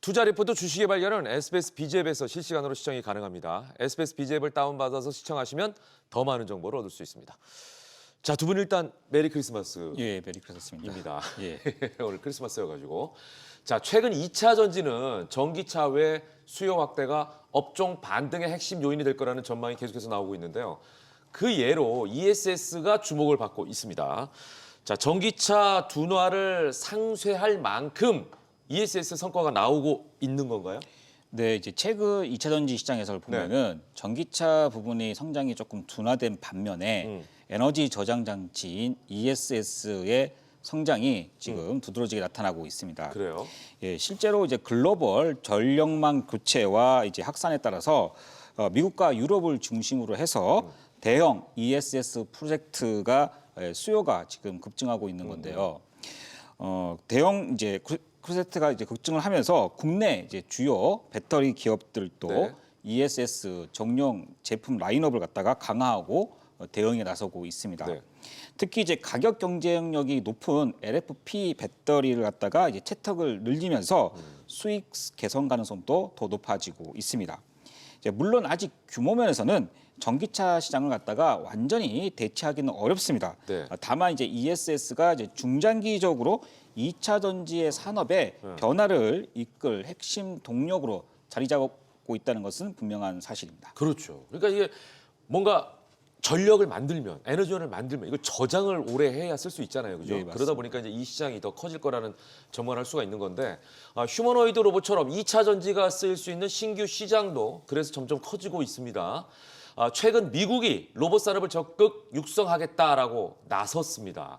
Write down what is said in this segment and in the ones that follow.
투자 리포트 주식의 발견은 SBS 비즈앱에서 실시간으로 시청이 가능합니다. SBS 비즈앱을 다운받아서 시청하시면 더 많은 정보를 얻을 수 있습니다. 자, 두 분 일단 메리 크리스마스입니다. 예, 메리 크리스마스입니다. 예. 오늘 크리스마스여가지고. 자, 최근 2차 전지는 전기차 외 수요 확대가 업종 반등의 핵심 요인이 될 거라는 전망이 계속해서 나오고 있는데요. 그 예로 ESS가 주목을 받고 있습니다. 자, 전기차 둔화를 상쇄할 만큼 ESS 성과가 나오고 있는 건가요? 네, 이제 최근 2차 전지 시장에서 보면은 전기차 부분의 성장이 조금 둔화된 반면에 에너지 저장 장치인 ESS의 성장이 지금 두드러지게 나타나고 있습니다. 그래요? 예, 실제로 이제 글로벌 전력망 교체와 이제 확산에 따라서 미국과 유럽을 중심으로 해서 대형 ESS 프로젝트가 수요가 지금 급증하고 있는 건데요. 대형 이제 프로젝트가 이제 급증을 하면서 국내 이제 주요 배터리 기업들도 네. ESS 정용 제품 라인업을 갖다가 강화하고 대응에 나서고 있습니다. 네. 특히 이제 가격 경쟁력이 높은 LFP 배터리를 갖다가 이제 채택을 늘리면서 수익 개선 가능성도 더 높아지고 있습니다. 이제 물론 아직 규모 면에서는 전기차 시장을 갖다가 완전히 대체하기는 어렵습니다. 네. 다만 이제 ESS가 이제 중장기적으로 2차 전지의 산업에 변화를 이끌 핵심 동력으로 자리 잡고 있다는 것은 분명한 사실입니다. 그렇죠. 그러니까 이게 뭔가 전력을 만들면, 에너지원을 만들면 이거 저장을 오래 해야 쓸 수 있잖아요. 그죠? 네, 맞습니다. 그러다 보니까 이제 이 시장이 더 커질 거라는 전망을 할 수가 있는 건데 휴머노이드 로봇처럼 2차 전지가 쓰일 수 있는 신규 시장도 그래서 점점 커지고 있습니다. 최근 미국이 로봇 산업을 적극 육성하겠다라고 나섰습니다.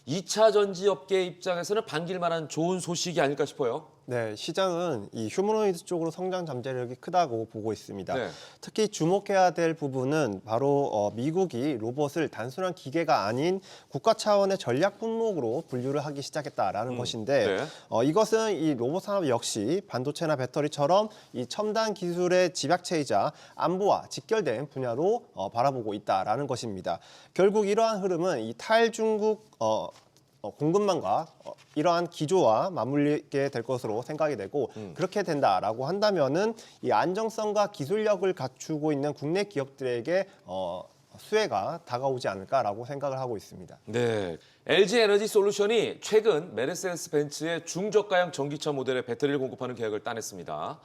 2차 전지 업계 입장에서는 반길 만한 좋은 소식이 아닐까 싶어요. 네, 시장은 이 휴머노이드 쪽으로 성장 잠재력이 크다고 보고 있습니다. 네. 특히 주목해야 될 부분은 바로 미국이 로봇을 단순한 기계가 아닌 국가 차원의 전략 품목으로 분류를 하기 시작했다라는 것인데 네. 이것은 이 로봇 산업 역시 반도체나 배터리처럼 이 첨단 기술의 집약체이자 안보와 직결된 분야로 바라보고 있다라는 것입니다. 결국 이러한 흐름은 이 탈중국 공급망과 이러한 기조와 맞물리게 될 것으로 생각이 되고 그렇게 된다라고 한다면은 이 안정성과 기술력을 갖추고 있는 국내 기업들에게 수혜가 다가오지 않을까라고 생각을 하고 있습니다. 네. LG 에너지 솔루션이 최근 메르세데스 벤츠의 중저가형 전기차 모델의 배터리를 공급하는 계약을 따냈습니다.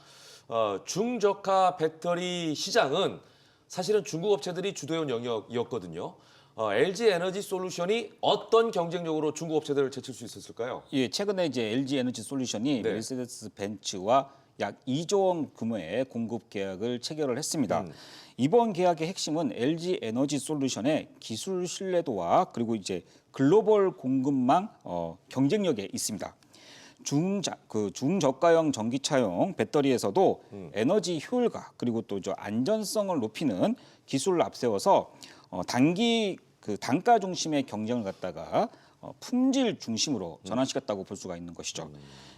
중저가 배터리 시장은 사실은 중국 업체들이 주도해온 영역이었거든요. LG 에너지 솔루션이 어떤 경쟁력으로 중국 업체들을 제칠 수 있었을까요? 예, 최근에 이제 LG 에너지 솔루션이 네. 메르세데스 벤츠와 약 2조 원 규모의 공급 계약을 체결을 했습니다. 이번 계약의 핵심은 LG 에너지 솔루션의 기술 신뢰도와 그리고 이제 글로벌 공급망 경쟁력에 있습니다. 중저가형 전기차용 배터리에서도 에너지 효율과 그리고 또 안전성을 높이는 기술을 앞세워서 단기 단가 중심의 경쟁을 갖다가 품질 중심으로 전환시켰다고 볼 수가 있는 것이죠.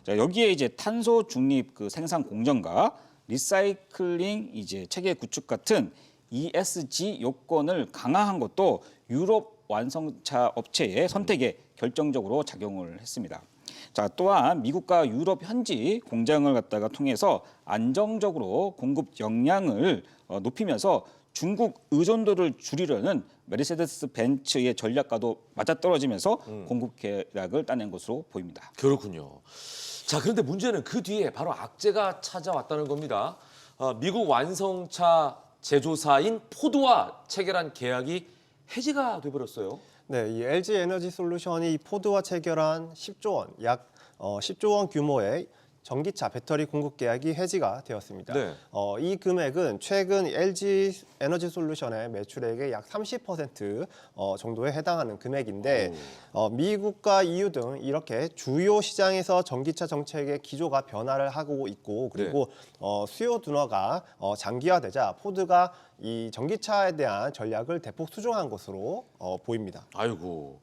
자, 여기에 이제 탄소 중립 생산 공정과 리사이클링 이제 체계 구축 같은 ESG 요건을 강화한 것도 유럽 완성차 업체의 선택에 결정적으로 작용을 했습니다. 자, 또한 미국과 유럽 현지 공장을 갖다가 통해서 안정적으로 공급 역량을 높이면서 중국 의존도를 줄이려는 메르세데스 벤츠의 전략과도 맞아떨어지면서 공급 계약을 따낸 것으로 보입니다. 그렇군요. 자, 그런데 문제는 그 뒤에 바로 악재가 찾아왔다는 겁니다. 미국 완성차 제조사인 포드와 체결한 계약이 해지가 돼버렸어요. 네, 이 LG 에너지 솔루션이 포드와 체결한 10조 원, 약 10조 원 규모의 전기차 배터리 공급 계약이 해지가 되었습니다. 네. 이 금액은 최근 LG 에너지 솔루션의 매출액의 약 30% 정도에 해당하는 금액인데 미국과 EU 등 이렇게 주요 시장에서 전기차 정책의 기조가 변화를 하고 있고 그리고 수요 둔화가 장기화되자 포드가 이 전기차에 대한 전략을 대폭 수정한 것으로 보입니다. 아이고.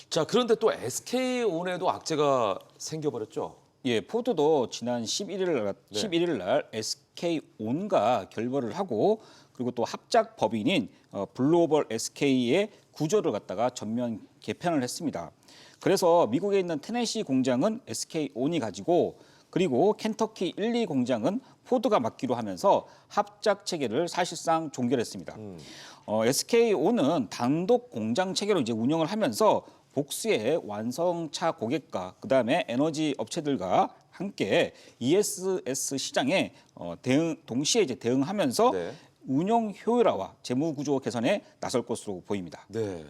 자, 그런데 또 SK온에도 악재가 생겨버렸죠. 예, 포드도 지난 11일 날 SK온과 결별을 하고 그리고 또 합작 법인인 글로벌 SK의 구조를 갖다가 전면 개편을 했습니다. 그래서 미국에 있는 테네시 공장은 SK온이 가지고 그리고 켄터키 1, 2 공장은 포드가 맡기로 하면서 합작 체계를 사실상 종결했습니다. SKO는 단독 공장 체계로 이제 운영을 하면서 복수의 완성차 고객과 그다음에 에너지 업체들과 함께 ESS 시장에 동시에 이제 대응하면서 네. 운영 효율화와 재무 구조 개선에 나설 것으로 보입니다. 네.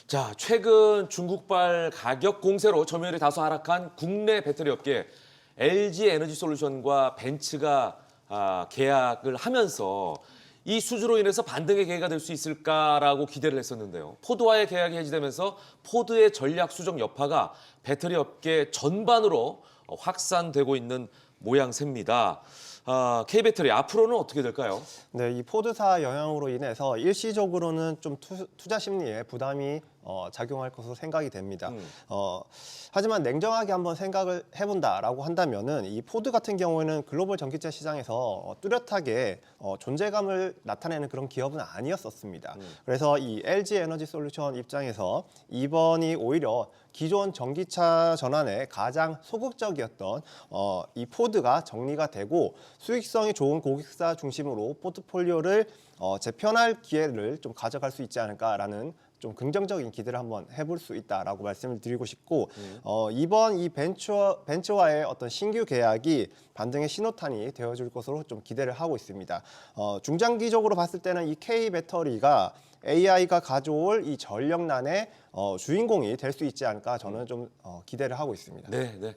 자, 최근 중국발 가격 공세로 점유율이 다소 하락한 국내 배터리 업계 LG 에너지 솔루션과 벤츠가 계약을 하면서 이 수주로 인해서 반등의 계기가 될 수 있을까라고 기대를 했었는데요. 포드와의 계약이 해지되면서 포드의 전략 수정 여파가 배터리 업계 전반으로 확산되고 있는 모양새입니다. K배터리 앞으로는 어떻게 될까요? 네, 이 포드사 영향으로 인해서 일시적으로는 좀 투자 심리에 부담이 작용할 것으로 생각이 됩니다. 하지만 냉정하게 한번 생각을 해본다라고 한다면은 이 포드 같은 경우에는 글로벌 전기차 시장에서 뚜렷하게 존재감을 나타내는 그런 기업은 아니었었습니다. 그래서 이 LG 에너지 솔루션 입장에서 이번이 오히려 기존 전기차 전환에 가장 소극적이었던 이 포드가 정리가 되고 수익성이 좋은 고객사 중심으로 포트폴리오를 재편할 기회를 좀 가져갈 수 있지 않을까라는 좀 긍정적인 기대를 한번 해볼 수 있다라고 말씀을 드리고 싶고 이번 이 벤츠와의 어떤 신규 계약이 반등의 신호탄이 되어줄 것으로 좀 기대를 하고 있습니다. 중장기적으로 봤을 때는 이 K 배터리가 AI가 가져올 이 전력난의 주인공이 될 수 있지 않을까 저는 좀 기대를 하고 있습니다. 네, 네.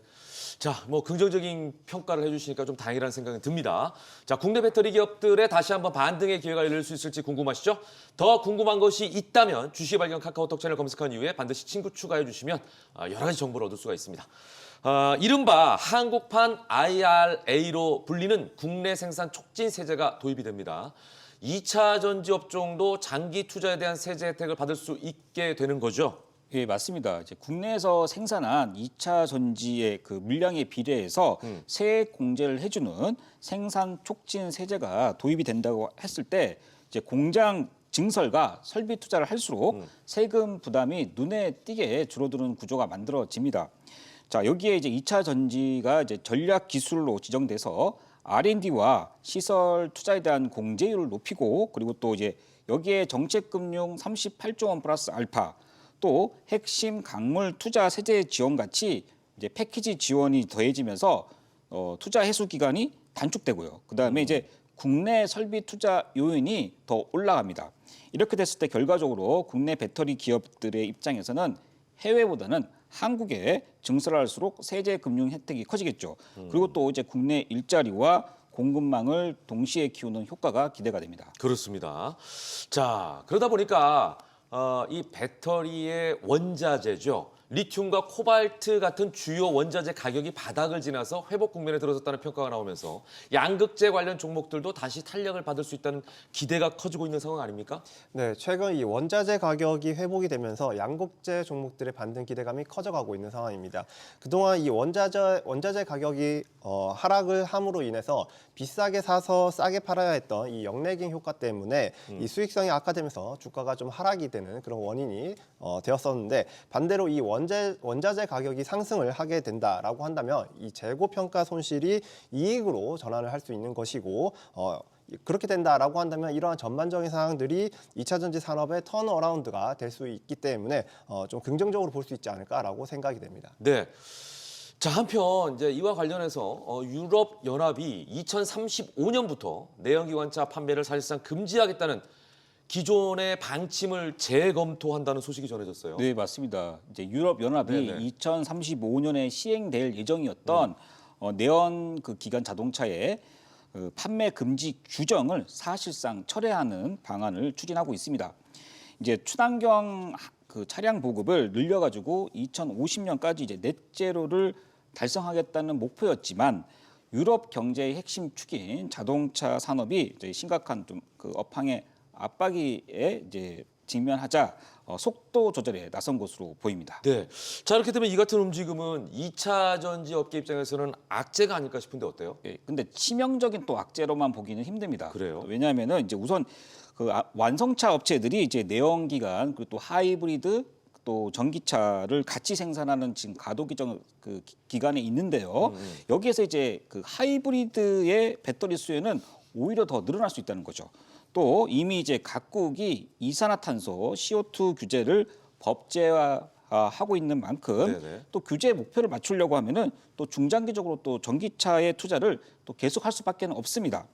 자, 뭐 긍정적인 평가를 해주시니까 좀 다행이라는 생각이 듭니다. 자, 국내 배터리 기업들의 다시 한번 반등의 기회가 열릴 수 있을지 궁금하시죠? 더 궁금한 것이 있다면 주식 발견 카카오톡 채널 검색한 이후에 반드시 친구 추가해 주시면 여러 가지 정보를 얻을 수가 있습니다. 이른바 한국판 IRA로 불리는 국내 생산 촉진 세제가 도입이 됩니다. 2차 전지 업종도 장기 투자에 대한 세제 혜택을 받을 수 있게 되는 거죠? 예, 맞습니다. 이제 국내에서 생산한 2차 전지의 그 물량에 비례해서 세액 공제를 해주는 생산 촉진 세제가 도입이 된다고 했을 때 이제 공장 증설과 설비 투자를 할수록 세금 부담이 눈에 띄게 줄어드는 구조가 만들어집니다. 자, 여기에 이제 2차 전지가 이제 전략 기술로 지정돼서 R&D와 시설 투자에 대한 공제율을 높이고 그리고 또 이제 여기에 정책금융 38조 원 플러스 알파 또 핵심 강물 투자 세제 지원 같이 이제 패키지 지원이 더해지면서 투자 해소 기간이 단축되고요. 그다음에 이제 국내 설비 투자 요인이 더 올라갑니다. 이렇게 됐을 때 결과적으로 국내 배터리 기업들의 입장에서는 해외보다는 한국에 증설할수록 세제 금융 혜택이 커지겠죠. 그리고 또 이제 국내 일자리와 공급망을 동시에 키우는 효과가 기대가 됩니다. 그렇습니다. 자, 그러다 보니까 이 배터리의 원자재죠. 리튬과 코발트 같은 주요 원자재 가격이 바닥을 지나서 회복 국면에 들어섰다는 평가가 나오면서 양극재 관련 종목들도 다시 탄력을 받을 수 있다는 기대가 커지고 있는 상황 아닙니까? 네, 최근 이 원자재 가격이 회복이 되면서 양극재 종목들의 반등 기대감이 커져가고 있는 상황입니다. 그동안 이 원자재 가격이 하락을 함으로 인해서 비싸게 사서 싸게 팔아야 했던 이 역내깅 효과 때문에 이 수익성이 악화되면서 주가가 좀 하락이 되는 그런 원인이 되었었는데 반대로 이 원자재 가격이 상승을 하게 된다라고 한다면 이 재고 평가 손실이 이익으로 전환을 할 수 있는 것이고 그렇게 된다라고 한다면 이러한 전반적인 상황들이 2차 전지 산업의 턴어라운드가 될 수 있기 때문에 좀 긍정적으로 볼 수 있지 않을까라고 생각이 됩니다. 네. 자, 한편 이제 이와 관련해서 유럽 연합이 2035년부터 내연기관차 판매를 사실상 금지하겠다는 기존의 방침을 재검토한다는 소식이 전해졌어요. 네, 맞습니다. 이제 유럽 연합이 네네. 2035년에 시행될 예정이었던 내연 그 기관 자동차의 판매 금지 규정을 사실상 철회하는 방안을 추진하고 있습니다. 이제 친환경 그 차량 보급을 늘려가지고 2050년까지 이제 넷제로를 달성하겠다는 목표였지만 유럽 경제의 핵심 축인 자동차 산업이 이제 심각한 좀 그 업황의 압박에 이제 직면하자 속도 조절에 나선 것으로 보입니다. 네. 자, 이렇게 되면 이 같은 움직임은 2차 전지 업계 입장에서는 악재가 아닐까 싶은데 어때요? 예, 근데 치명적인 또 악재로만 보기는 힘듭니다. 그래요? 왜냐하면은 이제 우선 그 완성차 업체들이 이제 내연기관 그리고 또 하이브리드 또 전기차를 같이 생산하는 지금 가도기정 그 기간에 있는데요. 여기에서 이제 그 하이브리드의 배터리 수요는 오히려 더 늘어날 수 있다는 거죠. 또 이미 이제 각국이 이산화탄소 CO2 규제를 법제화하고 있는 만큼 네네. 또 규제 목표를 맞추려고 하면은 또 중장기적으로 또 전기차의 투자를 또 계속할 수밖에 없습니다.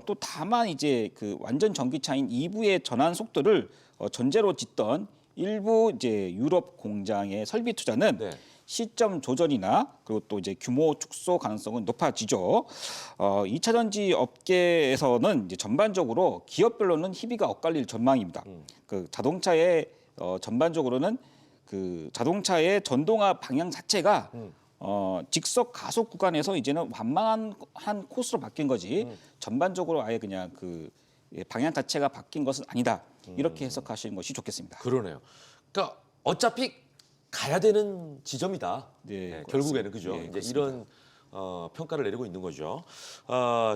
또 다만 이제 그 완전 전기차인 EV의 전환 속도를 전제로 짓던 일부 이제 유럽 공장의 설비 투자는 네. 시점 조절이나 그리고 또 이제 규모 축소 가능성은 높아지죠. 2차 전지 업계에서는 이제 전반적으로 기업별로는 희비가 엇갈릴 전망입니다. 그 자동차의 전반적으로는 그 자동차의 전동화 방향 자체가 직속 가속 구간에서 이제는 완만한 한 코스로 바뀐 거지 전반적으로 아예 그냥 그 방향 자체가 바뀐 것은 아니다. 이렇게 해석하시는 것이 좋겠습니다. 그러네요. 그러니까 어차피 가야 되는 지점이다. 네, 결국에는 그죠. 예, 이제 이런 평가를 내리고 있는 거죠.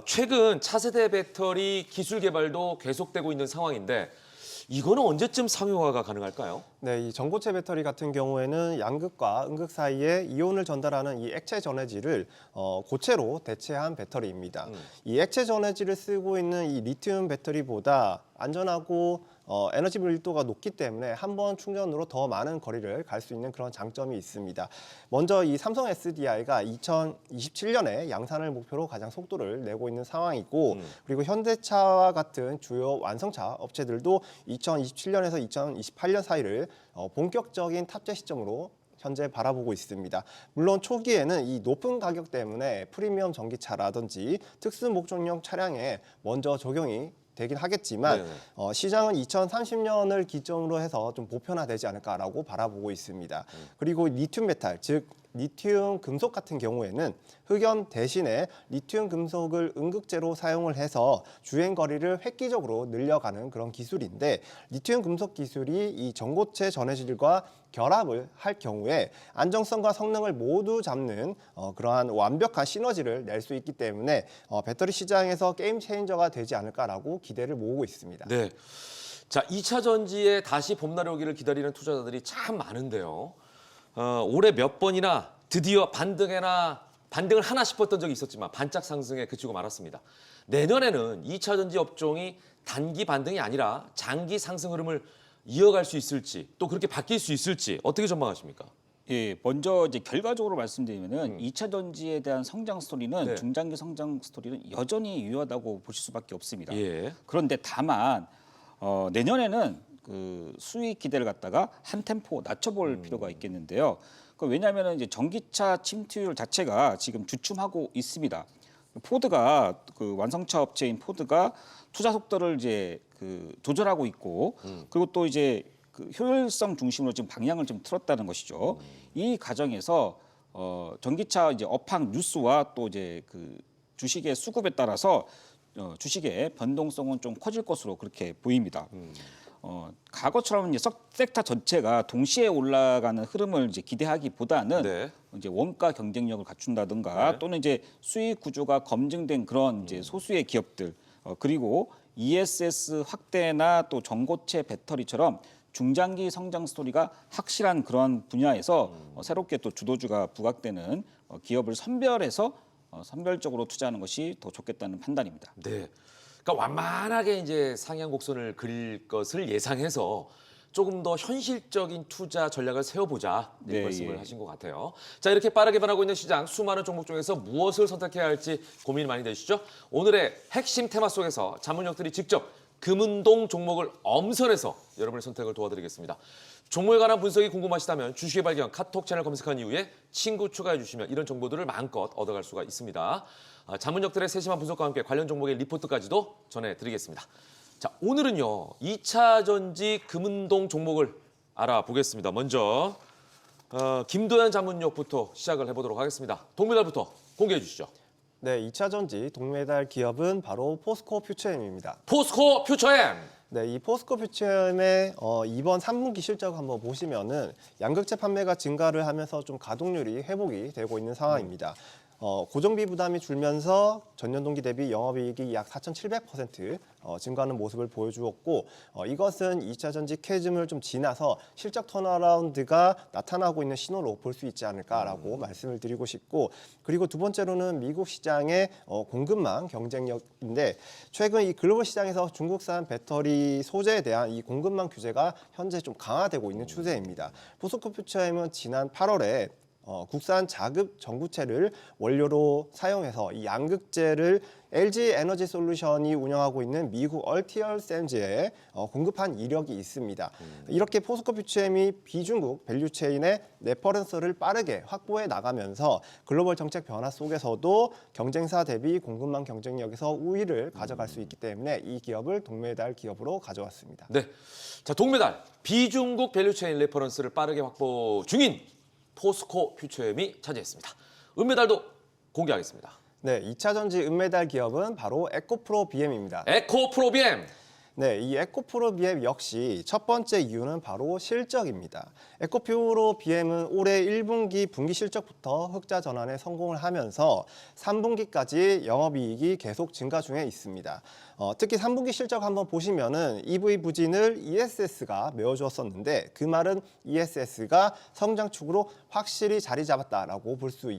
최근 차세대 배터리 기술 개발도 계속되고 있는 상황인데 이거는 언제쯤 상용화가 가능할까요? 네, 이 전고체 배터리 같은 경우에는 양극과 음극 사이에 이온을 전달하는 이 액체 전해질을 고체로 대체한 배터리입니다. 이 액체 전해질을 쓰고 있는 이 리튬 배터리보다 안전하고 에너지 밀도가 높기 때문에 한 번 충전으로 더 많은 거리를 갈 수 있는 그런 장점이 있습니다. 먼저 이 삼성 SDI가 2027년에 양산을 목표로 가장 속도를 내고 있는 상황이고 그리고 현대차와 같은 주요 완성차 업체들도 2027년에서 2028년 사이를 본격적인 탑재 시점으로 현재 바라보고 있습니다. 물론 초기에는 이 높은 가격 때문에 프리미엄 전기차라든지 특수 목적용 차량에 먼저 적용이 되긴 하겠지만 시장은 2030년을 기점으로 해서 좀 보편화되지 않을까라고 바라보고 있습니다. 그리고 리튬 메탈, 즉 리튬 금속 같은 경우에는 흑연 대신에 리튬 금속을 음극재로 사용을 해서 주행 거리를 획기적으로 늘려가는 그런 기술인데 리튬 금속 기술이 이 전고체 전해질과 결합을 할 경우에 안정성과 성능을 모두 잡는 그러한 완벽한 시너지를 낼 수 있기 때문에 배터리 시장에서 게임 체인저가 되지 않을까라고 기대를 모으고 있습니다. 네. 자, 2차 전지에 다시 봄날이 오기를 기다리는 투자자들이 참 많은데요. 올해 몇 번이나 드디어 반등을 하나 싶었던 적이 있었지만 반짝 상승에 그치고 말았습니다. 내년에는 2차 전지 업종이 단기 반등이 아니라 장기 상승 흐름을 이어갈 수 있을지 또 그렇게 바뀔 수 있을지 어떻게 전망하십니까? 예, 먼저 이제 결과적으로 말씀드리면은 2차 전지에 대한 성장 스토리는 네. 중장기 성장 스토리는 여전히 유효하다고 보실 수밖에 없습니다. 예. 그런데 다만 내년에는 그 수익 기대를 갖다가 한 템포 낮춰볼 필요가 있겠는데요. 왜냐하면 이제 전기차 침투율 자체가 지금 주춤하고 있습니다. 포드가 그 완성차 업체인 포드가 투자 속도를 이제 그 조절하고 있고 그리고 또 이제 그 효율성 중심으로 지금 방향을 좀 틀었다는 것이죠. 이 과정에서 전기차 이제 업황 뉴스와 또 이제 그 주식의 수급에 따라서 주식의 변동성은 좀 커질 것으로 그렇게 보입니다. 과거처럼 이제 섹터 전체가 동시에 올라가는 흐름을 이제 기대하기보다는 네. 이제 원가 경쟁력을 갖춘다든가 네. 또는 이제 수익 구조가 검증된 그런 이제 소수의 기업들 그리고 ESS 확대나 또 전고체 배터리처럼 중장기 성장 스토리가 확실한 그런 분야에서 새롭게 또 주도주가 부각되는 기업을 선별해서 선별적으로 투자하는 것이 더 좋겠다는 판단입니다. 네. 그러니까 완만하게 이제 상향 곡선을 그릴 것을 예상해서 조금 더 현실적인 투자 전략을 세워보자 이 네, 말씀을 예. 하신 것 같아요. 자, 이렇게 빠르게 변하고 있는 시장 수많은 종목 중에서 무엇을 선택해야 할지 고민이 많이 되시죠? 오늘의 핵심 테마 속에서 자문역들이 직접 금운동 종목을 엄선해서 여러분의 선택을 도와드리겠습니다. 종목에 관한 분석이 궁금하시다면 주식의 발견 카톡 채널 검색한 이후에 친구 추가해 주시면 이런 정보들을 마음껏 얻어갈 수가 있습니다. 자문역들의 세심한 분석과 함께 관련 종목의 리포트까지도 전해드리겠습니다. 자, 오늘은요 2차 전지 금운동 종목을 알아보겠습니다. 먼저 김도현 자문역부터 시작을 해보도록 하겠습니다. 동메달부터 공개해 주시죠. 네, 2차 전지 동메달 기업은 바로 포스코 퓨처엠입니다. 포스코 퓨처엠. 네, 이 포스코 퓨처엠의 이번 3분기 실적 한번 보시면은 양극재 판매가 증가를 하면서 좀 가동률이 회복이 되고 있는 상황입니다. 고정비 부담이 줄면서 전년 동기 대비 영업이익이 약 4,700% 증가하는 모습을 보여주었고 이것은 2차 전지 캐즘을 좀 지나서 실적 턴어라운드가 나타나고 있는 신호로 볼 수 있지 않을까라고 말씀을 드리고 싶고 그리고 두 번째로는 미국 시장의 공급망 경쟁력인데 최근 이 글로벌 시장에서 중국산 배터리 소재에 대한 이 공급망 규제가 현재 좀 강화되고 있는 추세입니다. 포스코 퓨처엠은 지난 8월에 국산 자급 전구체를 원료로 사용해서 이 양극재를 LG 에너지 솔루션이 운영하고 있는 미국 얼티얼 샘즈에 공급한 이력이 있습니다. 이렇게 포스코 퓨처엠이 비중국 밸류체인의 레퍼런스를 빠르게 확보해 나가면서 글로벌 정책 변화 속에서도 경쟁사 대비 공급망 경쟁력에서 우위를 가져갈 수 있기 때문에 이 기업을 동메달 기업으로 가져왔습니다. 네. 자, 동메달 비중국 밸류체인 레퍼런스를 빠르게 확보 중인 포스코 퓨처엠이 차지했습니다. 은메달도 공개하겠습니다. 네, 2차 전지 은메달 기업은 바로 에코프로 BM입니다. 에코프로 BM. 네, 이 에코프로 BM 역시 첫 번째 이유는 바로 실적입니다. 에코프로 BM은 올해 1분기 분기 실적부터 흑자 전환에 성공을 하면서 3분기까지 영업이익이 계속 증가 중에 있습니다. 특히 3분기 실적 한번 보시면은 EV 부진을 ESS가 메워주었었는데 그 말은 ESS가 성장축으로 확실히 자리 잡았다라고 볼 수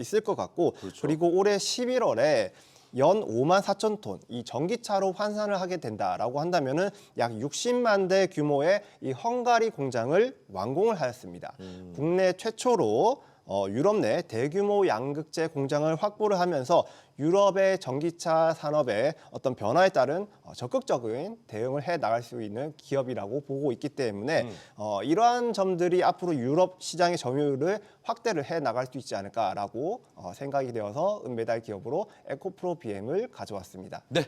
있을 것 같고 그렇죠. 그리고 올해 11월에 연 5만 4천 톤 이 전기차로 환산을 하게 된다라고 한다면은 약 60만 대 규모의 이 헝가리 공장을 완공을 하였습니다. 국내 최초로 유럽 내 대규모 양극재 공장을 확보를 하면서 유럽의 전기차 산업의 어떤 변화에 따른 적극적인 대응을 해 나갈 수 있는 기업이라고 보고 있기 때문에 이러한 점들이 앞으로 유럽 시장의 점유율을 확대를 해 나갈 수 있지 않을까라고 생각이 되어서 은메달 기업으로 에코프로 BM을 가져왔습니다. 네.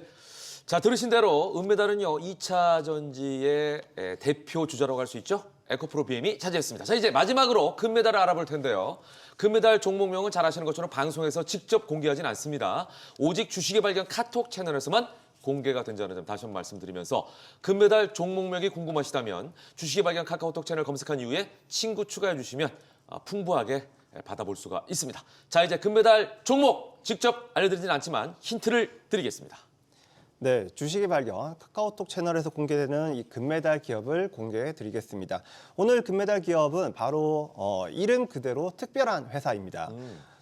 자, 들으신 대로 은메달은요 2차 전지의 대표 주자라고 할 수 있죠. 에코프로 BM이 차지했습니다. 자, 이제 마지막으로 금메달을 알아볼 텐데요. 금메달 종목명은 잘 아시는 것처럼 방송에서 직접 공개하진 않습니다. 오직 주식의 발견 카톡 채널에서만 공개가 된다는 점 다시 한번 말씀드리면서 금메달 종목명이 궁금하시다면 주식의 발견 카카오톡 채널 검색한 이후에 친구 추가해 주시면 풍부하게 받아볼 수가 있습니다. 자, 이제 금메달 종목 직접 알려드리진 않지만 힌트를 드리겠습니다. 네, 주식의 발견 카카오톡 채널에서 공개되는 이 금메달 기업을 공개해 드리겠습니다. 오늘 금메달 기업은 바로 이름 그대로 특별한 회사입니다.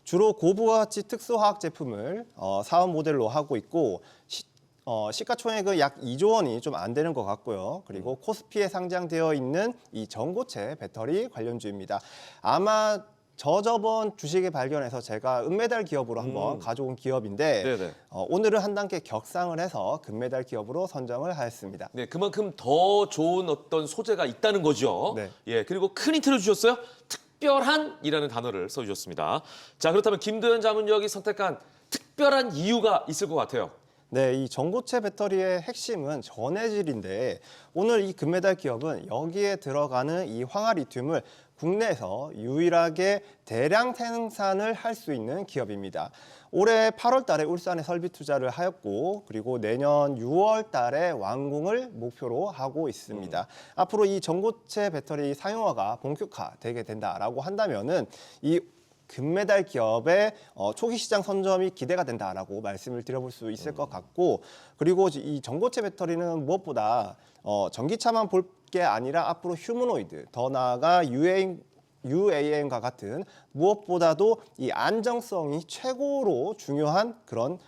주로 고부가치 특수화학 제품을 사업 모델로 하고 있고 시가총액은 약 2조 원이 좀 안 되는 것 같고요. 그리고 코스피에 상장되어 있는 이 전고체 배터리 관련주입니다. 아마 저번 주식의 발견에서 제가 은메달 기업으로 한번 가져온 기업인데 네네. 오늘은 한 단계 격상을 해서 금메달 기업으로 선정을 하였습니다. 네, 그만큼 더 좋은 어떤 소재가 있다는 거죠. 네. 예, 그리고 큰 힌트를 주셨어요. 특별한이라는 단어를 써주셨습니다. 자, 그렇다면 김도현 자문역이 선택한 특별한 이유가 있을 것 같아요. 네, 이 전고체 배터리의 핵심은 전해질인데 오늘 이 금메달 기업은 여기에 들어가는 이 황화리튬을 국내에서 유일하게 대량 생산을 할 수 있는 기업입니다. 올해 8월 달에 울산에 설비 투자를 하였고 그리고 내년 6월 달에 완공을 목표로 하고 있습니다. 앞으로 이 전고체 배터리 상용화가 본격화되게 된다라고 한다면은 이 금메달 기업의 초기 시장 선점이 기대가 된다라고 말씀을 드려볼 수 있을 것 같고 그리고 이 전고체 배터리는 무엇보다 전기차만 볼 게 아니라 앞으로 휴머노이드 더 나아가 UAM과 같은 무엇보다도 이 안정성이 최고로 중요한 그런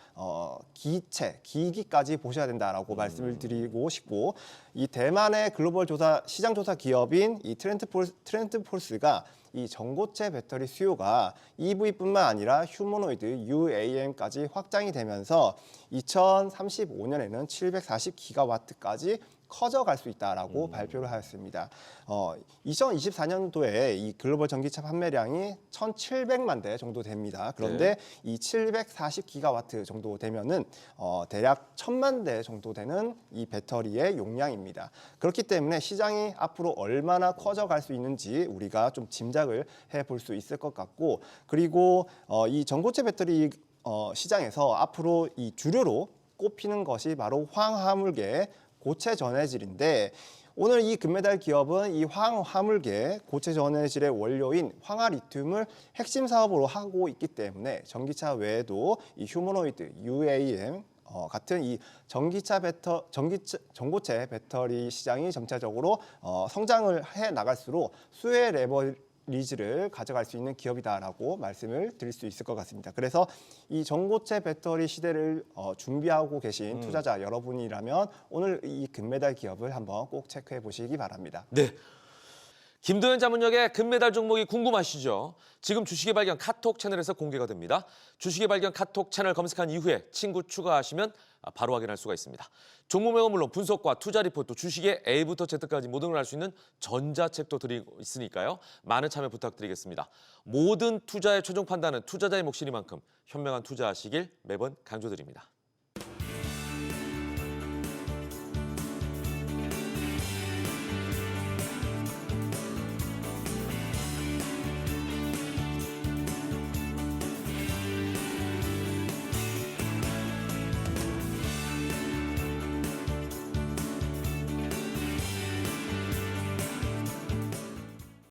기기까지 보셔야 된다라고 말씀을 드리고 싶고 이 대만의 글로벌 시장 조사 기업인 이 트렌드폴스가 이 전고체 배터리 수요가 EV뿐만 아니라 휴머노이드 UAM까지 확장이 되면서 2035년에는 740기가와트까지 커져갈 수 있다라고 발표를 하였습니다. 2024년도에 이 글로벌 전기차 판매량이 1,700만 대 정도 됩니다. 그런데 이 740기가와트 정도 되면은 대략 1,000만 대 정도 되는 이 배터리의 용량입니다. 그렇기 때문에 시장이 앞으로 얼마나 커져갈 수 있는지 우리가 좀 짐작을 해볼 수 있을 것 같고 그리고 이 전고체 배터리 시장에서 앞으로 이 주류로 꼽히는 것이 바로 황화물계 고체 전해질인데 오늘 이 금메달 기업은 이 화물계 고체 전해질의 원료인 황화리튬을 핵심 사업으로 하고 있기 때문에 전기차 외에도 이 휴머노이드, UAM 같은 이 전고체 배터리 시장이 점차적으로 성장을 해 나갈수록 수혜의 레버리지를 가져갈 수 있는 기업이다라고 말씀을 드릴 수 있을 것 같습니다. 그래서 이 전고체 배터리 시대를 준비하고 계신 투자자 여러분이라면 오늘 이 금메달 기업을 한번 꼭 체크해 보시기 바랍니다. 네. 김도현 자문역의 금메달 종목이 궁금하시죠? 지금 주식의 발견 카톡 채널에서 공개가 됩니다. 주식의 발견 카톡 채널 검색한 이후에 친구 추가하시면 바로 확인할 수가 있습니다. 종목명은 물론 분석과 투자 리포트, 주식의 A부터 Z까지 모든 걸 알 수 있는 전자책도 드리고 있으니까요. 많은 참여 부탁드리겠습니다. 모든 투자의 최종 판단은 투자자의 몫이니만큼 현명한 투자하시길 매번 강조드립니다.